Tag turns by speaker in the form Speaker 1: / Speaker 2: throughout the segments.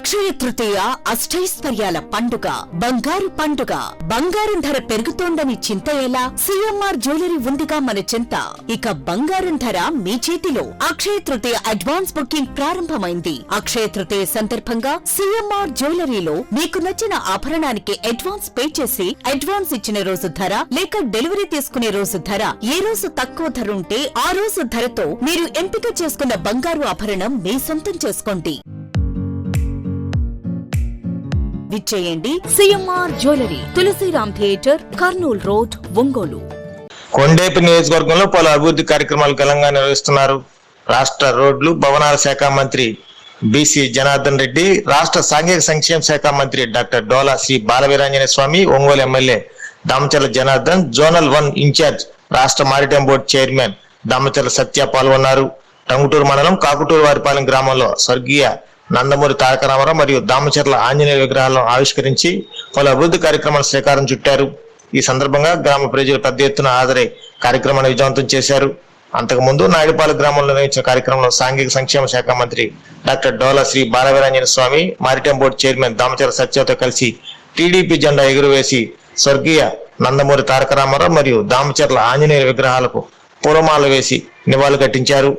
Speaker 1: అక్షయ తృతీయ అష్టైశ్వర్యాల పండుగ, బంగారు పండుగ. బంగారం ధర పెరుగుతోందని చింత ఎలా? సిఎంఆర్ జ్యువెలరీ ఉందిగా మన చింత. ఇక బంగారం ధర మీ చేతిలో. అక్షయ తృతీయ అడ్వాన్స్ బుకింగ్ ప్రారంభమైంది. అక్షయ తృతీయ సందర్భంగా సిఎంఆర్ జ్యువెలరీలో మీకు నచ్చిన ఆభరణానికి అడ్వాన్స్ పే చేసి అడ్వాన్స్ ఇచ్చిన రోజు ధర లేక డెలివరీ తీసుకునే రోజు ధర, ఏ రోజు తక్కువ ధర ఉంటే ఆ రోజు ధరతో మీరు ఎంపిక చేసుకున్న బంగారు ఆభరణం మీ సొంతం చేసుకోండి. విచ్చేయండి CMR jewellery, Tulasiram theatre, Kurnool road, Ongole.
Speaker 2: Kondepi నియోజకవర్గంలో పలు అభివృద్ధి కార్యక్రమాలు ఘనంగా నిర్వహిస్తున్నారు. రాష్ట్ర రోడ్లు భవనాల శాఖ మంత్రి బీసీ జనార్దన్ రెడ్డి, రాష్ట్ర సాంఘిక సంక్షేమ శాఖ మంత్రి doctor Dola Sri Balaveeranjaneya Swamy, Ongole MLA Damacharla Janardhan, zonal 1 in charge రాష్ట్ర maritime board chairman Damacharla Satya పాల్గొన్నారు. టంగుటూరు మండలం కాకుటూరు వారిపాలెం గ్రామంలో స్వర్గీయ నందమూరి తారక రామారావు మరియు దామచర్ల ఆంజనేయ విగ్రహాలను ఆవిష్కరించి పలు అభివృద్ధి కార్యక్రమాలు శ్రీకారం చుట్టారు. ఈ సందర్భంగా గ్రామ ప్రజలు పెద్ద ఎత్తున హాజరై కార్యక్రమాన్ని విజయవంతం చేశారు. అంతకుముందు నాయుడుపాలెం గ్రామంలో నిర్వహించిన కార్యక్రమంలో సాంఘిక సంక్షేమ శాఖ మంత్రి డాక్టర్ డోలా శ్రీ బాలవీరాంజనేయ స్వామి, మారిటైమ్ బోర్డు చైర్మన్ దామచర్ల సత్యతో కలిసి టీడీపీ జెండా ఎగురవేసి స్వర్గీయ నందమూరి తారక రామారావు మరియు దామచర్ల ఆంజనేయ విగ్రహాలకు పూలమాల వేసి నివాళులు ఘటించారు.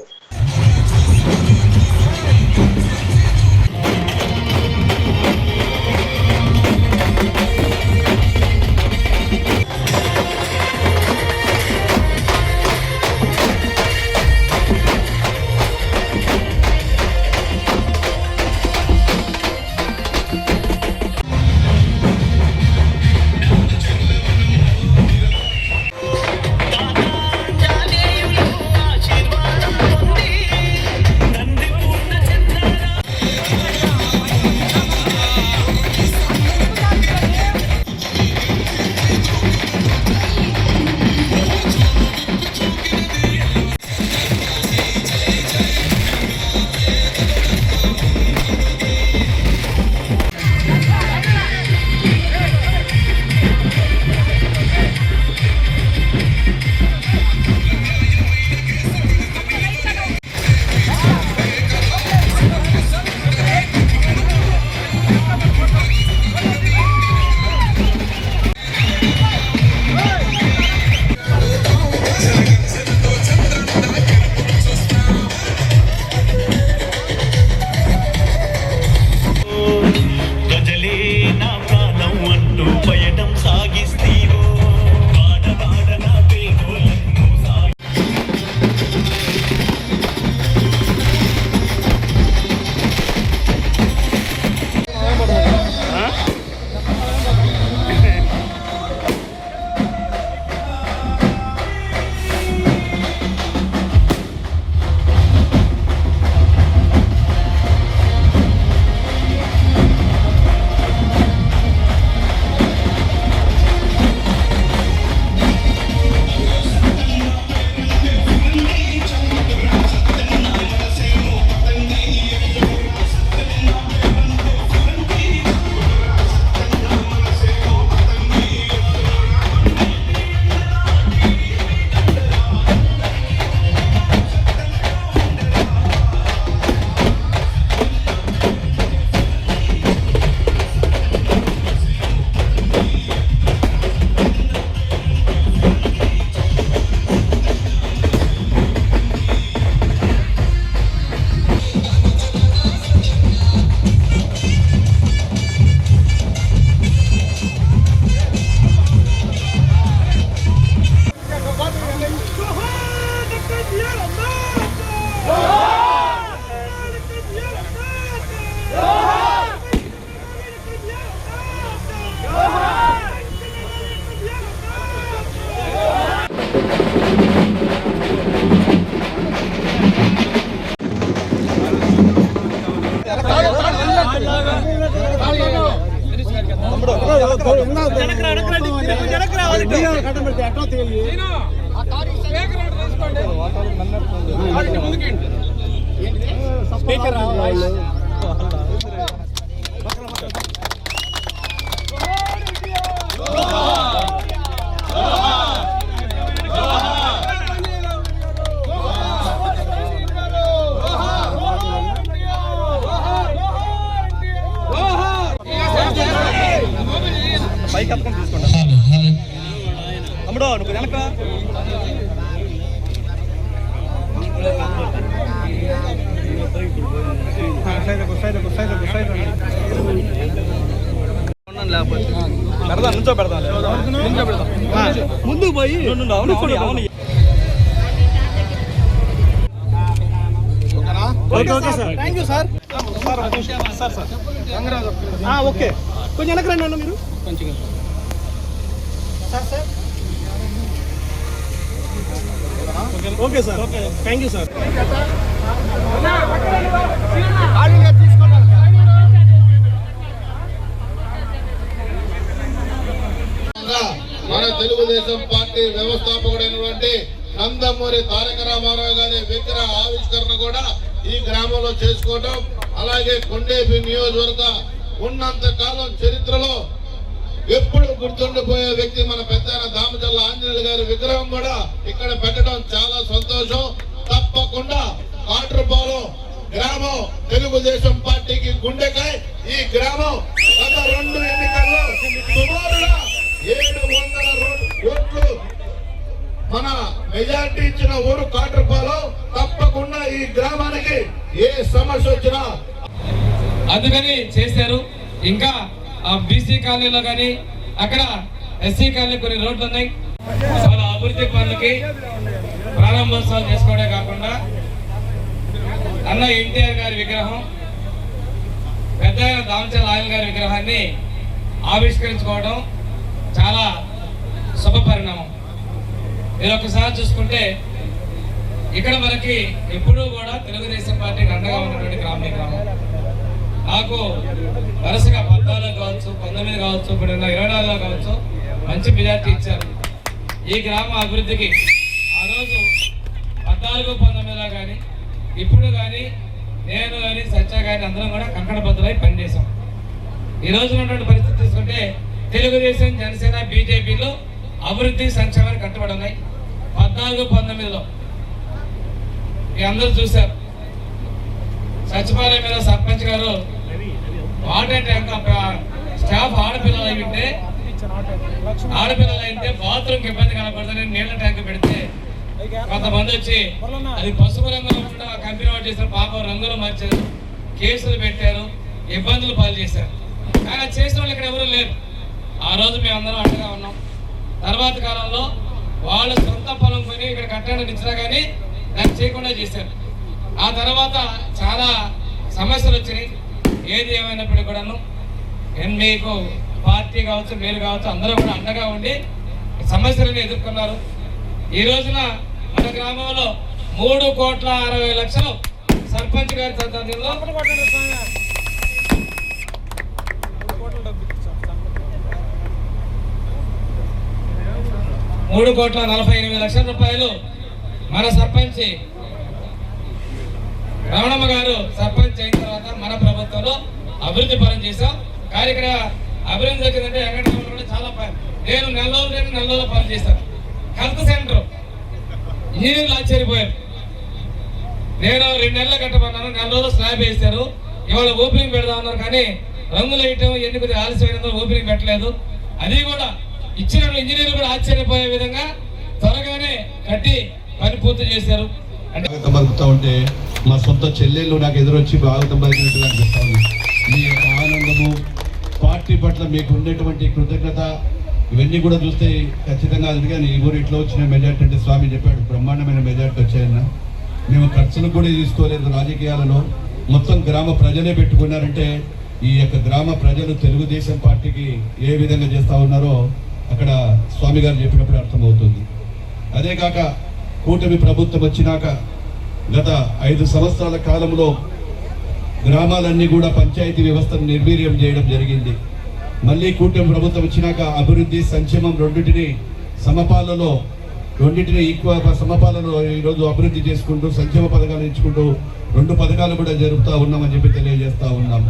Speaker 3: పైకి ఎత్తుకొని తీసుకుంటా తమ్ముడు నువ్వు వెనక నుంచో పెడతాం ముందుకు పోయి okay sir thank you sir sir okay కొంచెం వెనక రండి అన్న మీరు కొంచెం sir okay sir okay thank you sir
Speaker 4: మన తెలుగుదేశం పార్టీ వ్యవస్థాపకుడైనటువంటి నందమూరి తారక రామారావు గారి విగ్రహ ఆవిష్కరణ కూడా ఈ గ్రామంలో చేసుకోవడం, అలాగే కొండేపి నియోజకవర్గ ఉన్నంత కాలం చరిత్రలో ఎప్పుడు గుర్తుండిపోయే వ్యక్తి మన పెద్దయిన దామచల్ల ఆంజనేయులు గారి విగ్రహం కూడా ఇక్కడ పెట్టడం చాలా సంతోషం. తప్పకుండా కాట్రపాలెం గ్రామం తెలుగుదేశం పార్టీకి గుండెకాయ. ఈ గ్రామం గత 2 ఎన్నికల్లో సుమారుగా 700 ఓట్లు మన మెజార్టీ ఇచ్చిన ఊరు కాట్రపాలెం. తప్పకుండా ఈ గ్రామానికి ఏ సమస్య వచ్చినా
Speaker 5: అందుకని చేశారు. ఇంకా బీసీ కాలనీలో కానీ అక్కడ ఎస్సీ కాలనీ కొన్ని రోడ్లు ఉన్నాయి. వాళ్ళ అభివృద్ధి పనులకి ప్రారంభోత్సవాలు చేసుకోవడే కాకుండా అన్న ఎన్టీఆర్ గారి విగ్రహం, పెద్ద దామచల్ల ఆయన గారి విగ్రహాన్ని ఆవిష్కరించుకోవడం చాలా శుభ పరిణామం. మీరు ఒకసారి చూసుకుంటే ఇక్కడ మనకి ఎప్పుడూ కూడా తెలుగుదేశం పార్టీకి అండగా ఉన్నటువంటి గ్రామం. నాకు వరుసగా 14 కావచ్చు, 19 కావచ్చు, ఇప్పుడు 24 కావచ్చు మంచి మెజార్టీ ఇచ్చారు. ఈ గ్రామ అభివృద్ధికి ఆ రోజు 14, 19లో కానీ ఇప్పుడు కానీ నేను కానీ సత్య కానీ అందరం కూడా కంకణబద్ధులై పనిచేసాం. ఈ రోజు ఉన్నటువంటి పరిస్థితి తీసుకుంటే తెలుగుదేశం, జనసేన, బీజేపీలో అభివృద్ధి సంక్షేమానికి కట్టుబడి ఉన్నాయి. 14, 19లో మీ అందరూ చూశారు. సచివాలయం మీద సర్పంచ్ గారు వాటర్ ట్యాంక్ స్టాఫ్ ఆడపిల్లలు అయితే బాత్రూమ్కి ఇబ్బంది కనపడుతుంది, నీళ్ల ట్యాంక్ పెడితే కొంతమంది వచ్చి అది పసుపు రంగులో ఉన్న కంపెనీ వాడు చేసిన పాపం రంగులు మార్చారు, కేసులు పెట్టారు, ఇబ్బందులు పాలు చేశారు. కానీ అది చేసిన వాళ్ళు ఇక్కడ ఎవరు లేరు. ఆ రోజు మేము అందరం అండగా ఉన్నాం. తర్వాత కాలంలో వాళ్ళు సొంత పొలం కొని ఇక్కడ కట్టడానికి ఇచ్చినా కానీ దాన్ని చేయకుండా చేశారు. ఆ తర్వాత చాలా సమస్యలు వచ్చినాయి. ఏది ఏమైనప్పటికీ కూడాను మీకు పార్టీ కావచ్చు, మీరు కావచ్చు, అందరూ కూడా అండగా ఉండి సమస్యలను ఎదుర్కొన్నారు. ఈ రోజున మన గ్రామంలో 3,60,00,000 సర్పంచ్ గారి సారథ్యంలో 3,48,00,000 రూపాయలు మన సర్పంచ్ రమణమ్మ గారు సర్పంచ్ అయిన తర్వాత మన ప్రభుత్వంలో అభివృద్ధి పరం చేశాం. కానీ ఇక్కడ అభివృద్ధి వచ్చిందంటే వెంకటరామన్ కూడా చాలా నేను నెలలో పని చేశాను. హెల్త్ సెంటర్ ఇంజనీర్లు ఆశ్చర్యపోయారు. నేను 2 నెలలు కట్టమన్నాను, 4 రోజులు స్లాబ్ వేశారు. ఇవాళ ఓపెనింగ్ పెడదామన్నారు కానీ రంగులు వేయటం ఎన్ని కొద్దిగా ఆలస్యమైనందుకు ఓపెనింగ్ పెట్టలేదు. అది కూడా ఇచ్చిన ఇంజనీర్లు కూడా ఆశ్చర్యపోయే విధంగా త్వరగానే కట్టి పని పూర్తి చేశారు.
Speaker 6: అంటే ఉంటే మా సొంత చెల్లెళ్ళు నాకు ఎదురొచ్చి బాగా పలికినట్టుగా అనిపిస్తా ఉంది. మీ ఆనందము, పార్టీ పట్ల మీకు ఉండేటువంటి కృతజ్ఞత ఇవన్నీ కూడా చూస్తే ఖచ్చితంగా అది. కానీ ఈ ఊరు ఇట్లా వచ్చిన మెజార్టీ అంటే స్వామి చెప్పాడు బ్రహ్మాండమైన మెజార్టీ వచ్చాయన్న. మేము ఖర్చులు కూడా తీసుకోలేదు రాజకీయాలలో, మొత్తం గ్రామ ప్రజలే పెట్టుకున్నారంటే ఈ యొక్క గ్రామ ప్రజలు తెలుగుదేశం పార్టీకి ఏ విధంగా చేస్తూ ఉన్నారో అక్కడ స్వామి గారు చెప్పినప్పుడు అర్థమవుతుంది. అదే కాక కూటమి ప్రభుత్వం వచ్చినాక గత 5 సంవత్సరాల కాలంలో గ్రామాలన్నీ కూడా పంచాయతీ వ్యవస్థను నిర్వీర్యం చేయడం జరిగింది. మళ్ళీ కూటమి ప్రభుత్వం వచ్చినాక అభివృద్ధి, సంక్షేమం రెండింటిని సమపాలలో ఈరోజు అభివృద్ధి చేసుకుంటూ సంక్షేమ పథకాలు ఇచ్చుకుంటూ 2 పథకాలు కూడా జరుపుతూ ఉన్నామని చెప్పి తెలియజేస్తూ ఉన్నాము.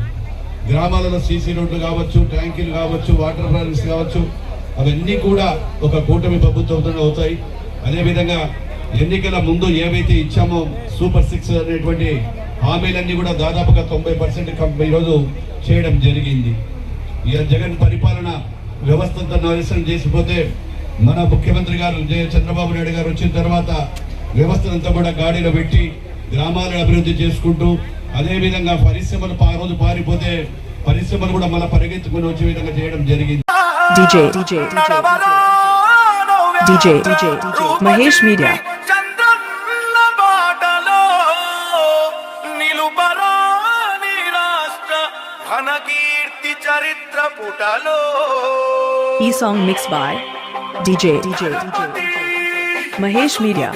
Speaker 6: గ్రామాలలో సీసీ రోడ్లు కావచ్చు, ట్యాంకీలు కావచ్చు, వాటర్ ప్రాజెక్ట్స్ కావచ్చు, అవన్నీ కూడా ఒక కూటమి ప్రభుత్వంతో అవుతాయి. అదేవిధంగా ఎన్నికల ముందు ఏవైతే ఇచ్చామో సూపర్ 6 అనేటువంటి హామీలన్నీ కూడా దాదాపుగా 90% ఈరోజు చేయడం జరిగింది. ఈ జగన్ పరిపాలన వ్యవస్థ అంతా నాశనం చేసిపోతే మన ముఖ్యమంత్రి గారు చంద్రబాబు నాయుడు గారు వచ్చిన తర్వాత వ్యవస్థనంతా కూడా గాడిలో పెట్టి గ్రామాలను అభివృద్ధి చేసుకుంటూ అదేవిధంగా పరిశ్రమలు ఆ రోజు పారిపోతే పరిశ్రమలు కూడా మళ్ళీ పరిగెత్తుకుని వచ్చే విధంగా చేయడం జరిగింది.
Speaker 7: DJ Mahesh Media. E-song mixed by DJ Mahesh Media.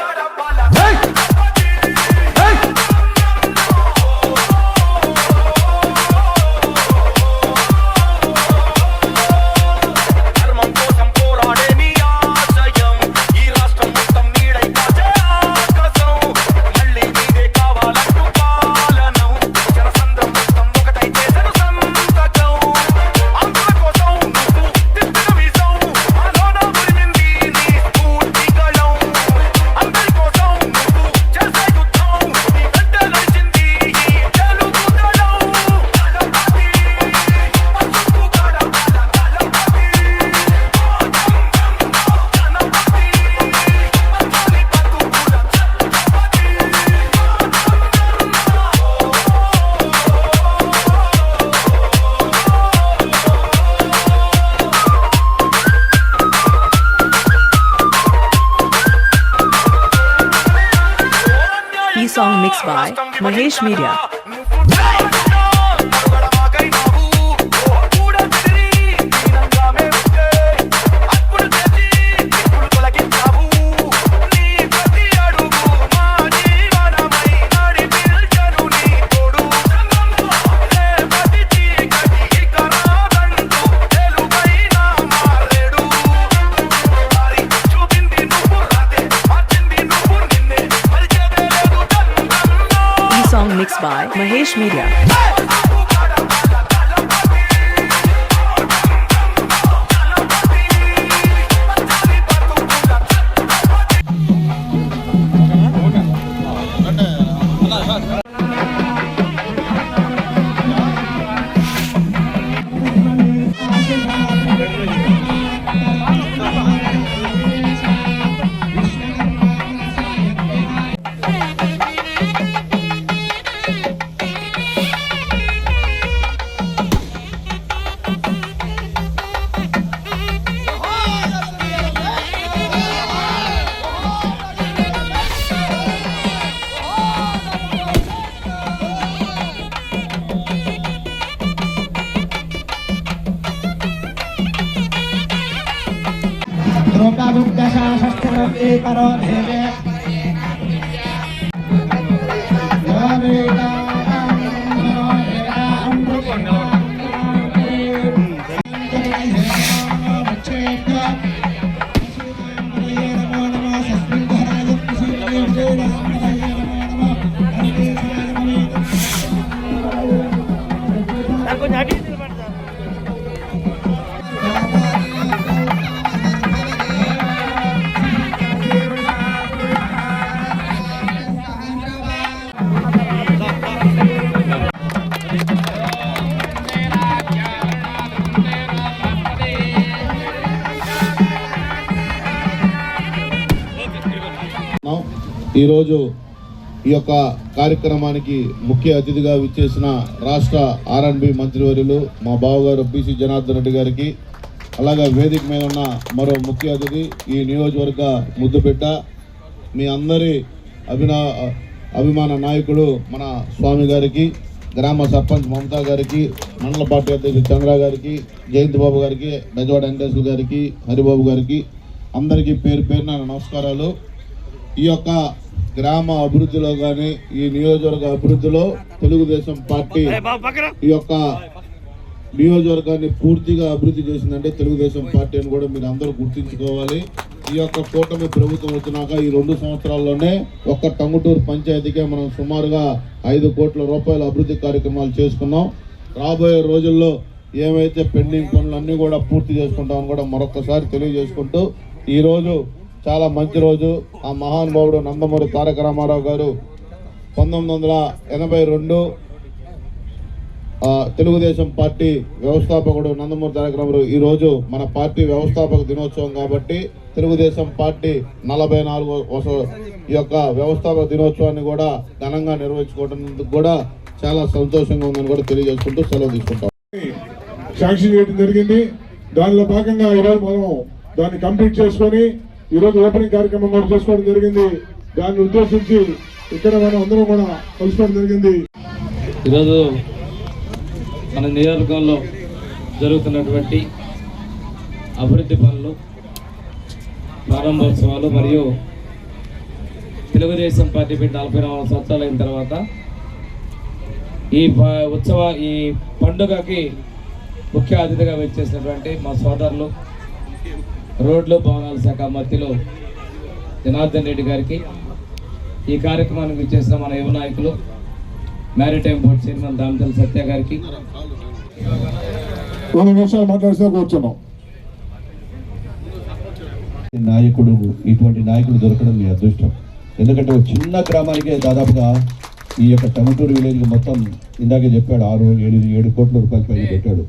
Speaker 7: E-song mixed by Mahesh Media. E-song mixed by Mahesh Media.
Speaker 4: ఈరోజు ఈ యొక్క కార్యక్రమానికి ముఖ్య అతిథిగా విచ్చేసిన రాష్ట్ర R&B మంత్రివర్యులు మా బావగారు బీసీ జనార్దన్ రెడ్డి గారికి, అలాగే వేదిక మీద ఉన్న మరో ముఖ్య అతిథి ఈ నియోజకవర్గ ముద్దుబిడ్డ మీ అందరి అభిమాన నాయకుడు మన స్వామి గారికి, గ్రామ సర్పంచ్ మమతా గారికి, మండల పార్టీ అధ్యక్షుడు చంద్ర గారికి, జయంత్ బాబు గారికి, బెజవాడ వెంకటేశ్వర గారికి, హరిబాబు గారికి అందరికీ పేరు పేరున నమస్కారాలు. ఈ యొక్క గ్రామ అభివృద్ధిలో కానీ ఈ నియోజకవర్గ అభివృద్ధిలో తెలుగుదేశం పార్టీ ఈ యొక్క నియోజకవర్గాన్ని పూర్తిగా అభివృద్ధి చేసిందంటే తెలుగుదేశం పార్టీ అని కూడా మీరు అందరూ గుర్తించుకోవాలి. ఈ యొక్క కూటమి ప్రభుత్వం వచ్చినాక ఈ 2 సంవత్సరాల్లోనే ఒక్క టంగుటూరు పంచాయతీకే మనం సుమారుగా 5 కోట్ల రూపాయల అభివృద్ధి కార్యక్రమాలు చేసుకున్నాం. రాబోయే రోజుల్లో ఏవైతే పెండింగ్ పనులన్నీ కూడా పూర్తి చేసుకుంటామని కూడా మరొకసారి తెలియజేసుకుంటూ ఈరోజు చాలా మంచి రోజు. ఆ మహానుభావుడు నందమూరి తారక రామారావు గారు 1982 తెలుగుదేశం పార్టీ వ్యవస్థాపకుడు నందమూరి తారక రామారావు ఈరోజు మన పార్టీ వ్యవస్థాపక దినోత్సవం కాబట్టి తెలుగుదేశం పార్టీ 44వ ఈ యొక్క వ్యవస్థాపక దినోత్సవాన్ని కూడా ఘనంగా నిర్వహించుకోవడం కూడా చాలా సంతోషంగా ఉందని కూడా తెలియజేసుకుంటూ సెలవు తీసుకుంటాం.
Speaker 8: శాంక్షన్ చేయడం జరిగింది. దానిలో భాగంగా ఈరోజు మనం దాన్ని కంప్లీట్ చేసుకొని ఈరోజు ఓపెనింగ్ కార్యక్రమం కూడా చేసుకోవడం జరిగింది. దాన్ని ఉద్దేశించి ఇక్కడ మనం అందరం కూడా కలుసుకోవడం జరిగింది.
Speaker 5: ఈరోజు మన నియోజకవర్గంలో జరుగుతున్నటువంటి అభివృద్ధి పనులు, ప్రారంభోత్సవాలు మరియు తెలుగుదేశం పార్టీ పెట్టి 44 సంవత్సరాలు అయిన తర్వాత ఈ పండుగకి ముఖ్య అతిథిగా వచ్చేసినటువంటి మా సోదరులు రోడ్లు భవనాల శాఖ మంత్రులు జనార్దన్ రెడ్డి గారికి, ఈ కార్యక్రమానికి వచ్చేసిన మన యువ నాయకులు మ్యారిటైమ్ బోర్డు చైర్మన్ దామతల సత్య గారికి
Speaker 8: 2 నిమిషాలు మాట్లాడితే కూర్చున్నాం.
Speaker 6: నాయకుడు, ఇటువంటి నాయకుడు దొరకడం మీ అదృష్టం. ఎందుకంటే ఒక చిన్న గ్రామానికే దాదాపుగా ఈ యొక్క టంగుటూరు విలేజ్ మొత్తం ఇందాకే చెప్పాడు 6-7 కోట్ల రూపాయల పైన పెట్టాడు.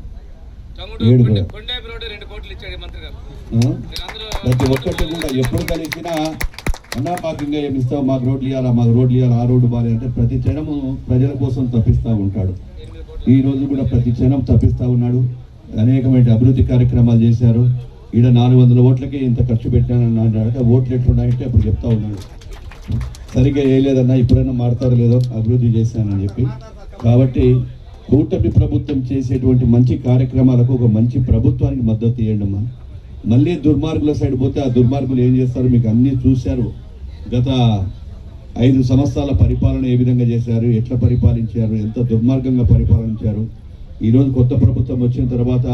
Speaker 6: 7 ప్రతి ఒక్కటి కూడా ఎప్పుడు కలిసినా అన్నా మాకు ఇంకా ఏమి ఇస్తావు, మాకు రోడ్లు ఇవ్వాలా, ఆ రోడ్డు బాగా అంటే ప్రతి క్షణము ప్రజల కోసం తప్పిస్తూ ఉంటాడు. ఈ రోజు కూడా ప్రతి క్షణం తప్పిస్తూ ఉన్నాడు. అనేకమైన అభివృద్ధి కార్యక్రమాలు చేశారు. ఈడ 400 ఓట్లకి ఇంత ఖర్చు పెట్టానని అడిగితే ఓట్లు ఎట్లున్నాయంటే అప్పుడు చెప్తా ఉన్నాడు, సరిగ్గా వేయలేదన్నా, ఇప్పుడైనా మారుతారో లేదో, అభివృద్ధి చేశానని చెప్పి. కాబట్టి కూటమి ప్రభుత్వం చేసేటువంటి మంచి కార్యక్రమాలకు ఒక మంచి ప్రభుత్వానికి మద్దతు ఇవ్వండి అమ్మా. మళ్ళీ దుర్మార్గుల సైడ్ పోతే ఆ దుర్మార్గులు ఏం చేస్తారు మీకు అన్నీ చూశారు. గత 5 సంవత్సరాల పరిపాలన ఏ విధంగా చేశారు, ఎట్లా పరిపాలించారు, ఎంత దుర్మార్గంగా పరిపాలించారు. ఈరోజు కొత్త ప్రభుత్వం వచ్చిన తర్వాత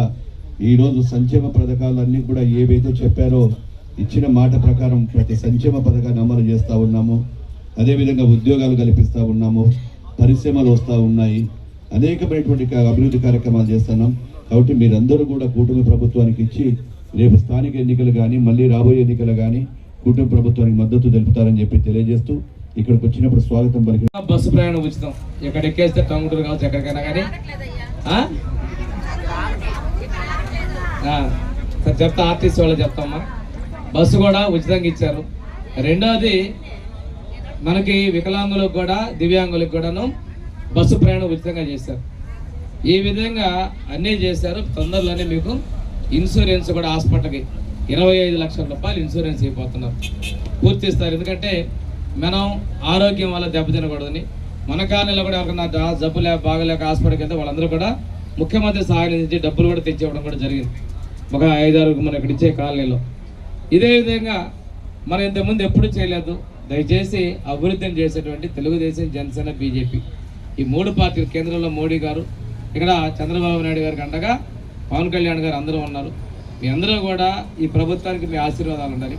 Speaker 6: ఈరోజు సంక్షేమ పథకాలన్నీ కూడా ఏవైతే చెప్పారో ఇచ్చిన మాట ప్రకారం ప్రతి సంక్షేమ పథకాన్ని అమలు చేస్తూ ఉన్నాము. అదేవిధంగా ఉద్యోగాలు కల్పిస్తూ ఉన్నాము, పరిశ్రమలు వస్తూ ఉన్నాయి, అనేకమైనటువంటి అభివృద్ధి కార్యక్రమాలు చేస్తున్నాం. కాబట్టి మీరందరూ కూడా కూటమి ప్రభుత్వానికి ఇచ్చి రేపు స్థానిక ఎన్నికలు కానీ మళ్ళీ రాబోయే ఎన్నికలు కానీ కూటమి ప్రభుత్వానికి మద్దతు తెలుపుతారని చెప్పి తెలియజేస్తూ ఇక్కడికి వచ్చినప్పుడు స్వాగతం పలికి.
Speaker 5: బస్సు ప్రయాణం ఉచితం, ఎక్కడ ఎక్కేస్తే టంగుటూరు కావచ్చు ఎక్కడికైనా కానీ చెప్తా, ఆర్టీసీ వాళ్ళు చెప్తామా, బస్సు కూడా ఉచితంగా ఇచ్చారు. రెండోది మనకి వికలాంగులకు కూడా దివ్యాంగులకు కూడాను బస్సు ప్రయాణం ఉచితంగా చేశారు. ఈ విధంగా అన్నీ చేశారు. తొందరలోనే మీకు ఇన్సూరెన్స్ కూడా హాస్పిటల్కి 25 లక్షల రూపాయలు ఇన్సూరెన్స్ అయిపోతున్నారు, పూర్తి ఇస్తారు. ఎందుకంటే మనం ఆరోగ్యం వల్ల దెబ్బతినకూడదని మన కాలనీలో కూడా ఎవరికన్నా జబ్బు బాగలేక హాస్పిటల్కి వెళ్తే వాళ్ళందరూ కూడా ముఖ్యమంత్రి సహాయం నుంచి డబ్బులు కూడా తెచ్చివ్వడం కూడా జరిగింది. ఒక 5-6 మనం ఇక్కడ ఇచ్చే కాలనీలో. ఇదే విధంగా మనం ఇంతకుముందు ఎప్పుడు చేయలేదు. దయచేసి అభివృద్ధిని చేసేటువంటి తెలుగుదేశం, జనసేన, బీజేపీ ఈ 3 పార్టీలు, కేంద్రంలో మోడీ గారు, ఇక్కడ చంద్రబాబు నాయుడు గారికి అండగా పవన్ కళ్యాణ్ గారు అందరూ ఉన్నారు. మీ అందరూ కూడా ఈ ప్రభుత్వానికి మీ ఆశీర్వాదాలు ఉండాలి.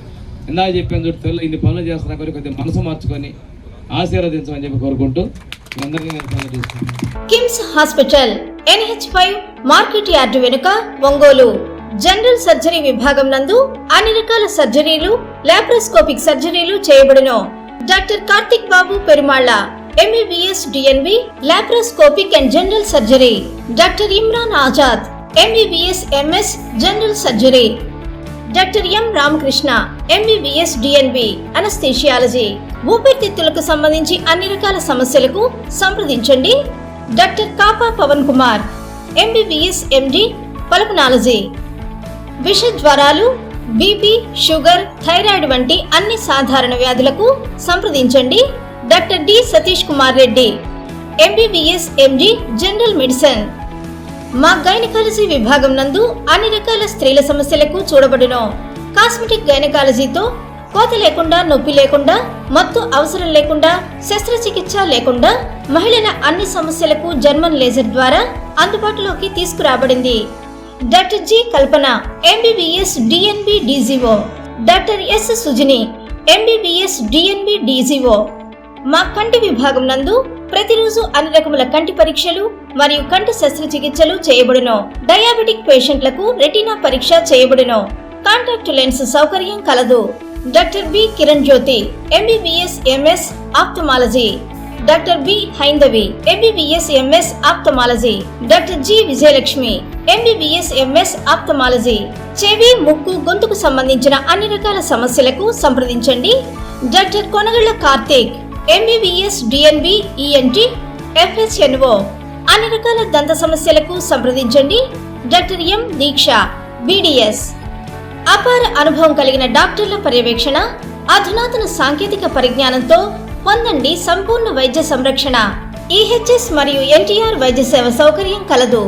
Speaker 5: ఇందాక చెప్పాను చూడు, ఇన్ని పనులు చేస్తున్నా కూడా కొద్దిగా మనసు మార్చుకొని ఆశీర్వదించమని చెప్పి కోరుకుంటూ మీ అందరికీ నేను పనులు చేస్తున్నాను.
Speaker 9: KIMS hospital NH5 market yard వెనుక, ఒంగోలు. జనరల్ సర్జరీ విభాగం నందు అన్ని రకాల సర్జరీలు, లాప్రోస్కోపిక్ సర్జరీలు చేయబడును. Doctor Karthik Babu Perumalla MBBS DNB laparoscopic and general surgery. Doctor Imran Azad MBBS MS general surgery. Doctor M Ramakrishna MBBS DNB anaesthesiology. ఊపిరితిత్తులకు సంబంధించి అన్ని రకాల సమస్యలకు సంప్రదించండి. Doctor Kapa Pawan Kumar MBBS MD pulmonology. విష జ్వరాలు, బీపీ, షుగర్, థైరాయిడ్ వంటి అన్ని సాధారణ వ్యాధులకు సంప్రదించండి. Doctor D Satish Kumar Reddy MBBS MD general medicine. మా గైనకాలజీ విభాగం నందు అన్ని రకాల స్త్రీల సమస్యలకు చూడబడును. కాస్మెటిక్ గైనకాలజీతో కోత లేకుండా, నొప్పి లేకుండా, మత్తు అవసరం లేకుండా, శస్త్రచికిత్స లేకుండా మహిళల అన్ని సమస్యలకు జర్మన్ లేజర్ ద్వారా అందుబాటులోకి తీసుకురాబడింది. డాక్టర్ జి కల్పన MBBS DNB DGO. Doctor yes Sujini MBBS DNB DGO. మా కంటి విభాగం నందు ప్రతిరోజు అన్ని రకముల కంటి పరీక్షలు మరియు కంటి శస్త్రచికిత్సలు చేయబడును. డయాబెటిక్ పేషెంట్లకు రెటీనా పరీక్ష చేయబడును. కాంటాక్ట్ లెన్స్ సౌకర్యం కలదు. Doctor B Kiran Jyothi MBBS MS ophthalmology. Doctor B Haindavi, MBBS MS ophthalmology, doctor G Vijayalakshmi, MBBS MS ophthalmology. చెవి, ముక్కు, గొంతుకు సంబంధించిన అన్ని రకాల సమస్యలకు సంప్రదించండి. Doctor Konagalla Karthik, MBBS DNB ENT FHNO. అన్ని రకాల దంత సమస్యలకు సంప్రదించండి. Doctor M Deeksha, BDS. అపార అనుభవం కలిగిన డాక్టర్ల పర్యవేక్షణ, అధునాతన సాంకేతిక పరిజ్ఞానంతో పొందండి సంపూర్ణ వైద్య సంరక్షణ. EHS మరియు NTR వైద్య సేవ సౌకర్యం కలదు.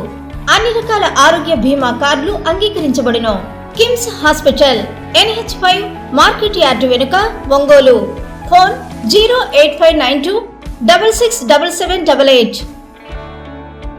Speaker 9: అన్ని రకాల ఆరోగ్య బీమా కార్డులు అంగీకరించబడును. KIMS hospital, NH5 market yard వెనుక, ఒంగోలు. ఫోన్ 08592 667788.